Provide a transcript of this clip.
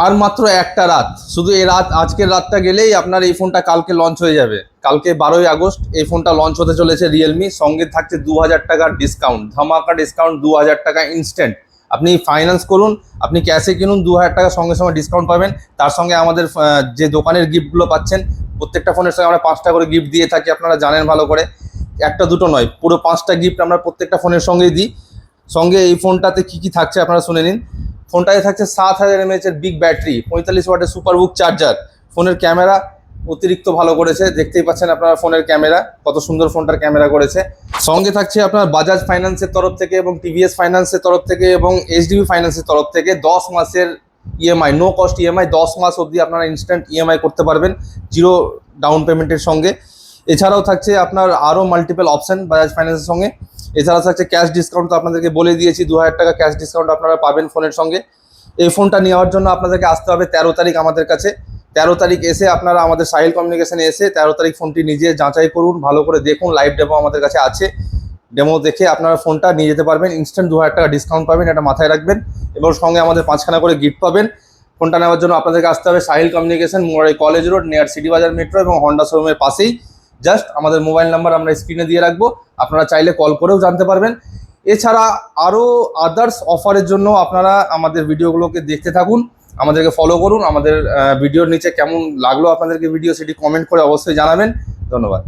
আর মাত্র একটা রাত, শুধু এই রাত, আজকের রাতটা গেলেই আপনার এই ফোনটা কালকে লঞ্চ হয়ে যাবে। কালকে 12ই আগস্ট এই ফোনটা লঞ্চ হতে চলেছে রিয়েলমি। সঙ্গে থাকছে 2000 টাকার ডিসকাউন্ট, ধামাকা ডিসকাউন্ট, 2000 টাকা ইনস্ট্যান্ট। আপনি ফাইন্যান্স করুন, আপনি ক্যাশে কিনুন, 2000 টাকা সঙ্গে সঙ্গে ডিসকাউন্ট পাবেন। তার সঙ্গে আমাদের যে দোকানের গিফটগুলো পাচ্ছেন, প্রত্যেকটা ফোনের সঙ্গে আমরা 5টা করে গিফট দিয়ে থাকি, আপনারা জানেন ভালো করে। একটা দুটো নয়, পুরো 5টা গিফট আমরা প্রত্যেকটা ফোনের সঙ্গেই দিই। সঙ্গে এই ফোনটাতে কী কী থাকছে আপনারা শুনে নিন। ফোনটাতে থাকছে 7000 mAh এর বিগ ব্যাটারি, 45 ওয়াটের সুপারবুক চার্জার। ফোনের ক্যামেরা অতিরিক্ত ভালো করেছে, দেখতেই পাচ্ছেন আপনারা ফোনের ক্যামেরা কত সুন্দর ফোনটার ক্যামেরা করেছে। সঙ্গে থাকছে আপনার বাজাজ ফাইন্যান্সের তরফ থেকে এবং টিভিএস ফাইন্যান্সের তরফ থেকে এবং এইচডিবি ফাইন্যান্সের তরফ থেকে 10 মাসের ইএমআই, নো কস্ট ইএমআই, 10 মাস অবধি আপনারা ইনস্ট্যান্ট ইএমআই করতে পারবেন জিরো ডাউন পেমেন্টের সঙ্গে। এছাড়াও থাকছে আপনার আরও মাল্টিপল অপশান বাজাজ ফাইন্যান্সের সঙ্গে। এছাড়া থাকছে ক্যাশ ডিসকাউন্ট, তো আপনাদেরকে বলে দিয়েছি 2000 টাকা ক্যাশ ডিসকাউন্ট আপনারা পাবেন ফোনের সঙ্গে। এই ফোনটা নেওয়ার জন্য আপনাদেরকে আসতে হবে 13 তারিখ আমাদের কাছে। 13 তারিখ এসে আপনারা আমাদের সাহিল কমিউনিকেশনে এসে 13 তারিখ ফোনটি নিজে যাচাই করুন, ভালো করে দেখুন, লাইভ ডেমো আমাদের কাছে আছে। ডেমো দেখে আপনারা ফোনটা নিয়ে যেতে পারবেন, ইনস্ট্যান্ট 2000 টাকা ডিসকাউন্ট পাবেন, এটা মাথায় রাখবেন। এবং সঙ্গে আমাদের 5খানা করে গিফট পাবেন। ফোনটা নেওয়ার জন্য আপনাদেরকে আসতে হবে Sahil communication, Morai college road, near city bazaar metro এবং হন্ডা শোরুমের পাশেই। জাস্ট আমাদের মোবাইল নাম্বার আমরা স্ক্রিনে দিয়ে রাখবো, আপনারা চাইলে কল করেও জানতে পারবেন। এছাড়া আরও আদার্স অফারের জন্য আপনারা আমাদের ভিডিওগুলোকে দেখতে থাকুন, আমাদেরকে ফলো করুন। আমাদের ভিডিওর নিচে কেমন লাগলো আপনাদেরকে ভিডিও, সেটি কমেন্ট করে অবশ্যই জানাবেন। ধন্যবাদ।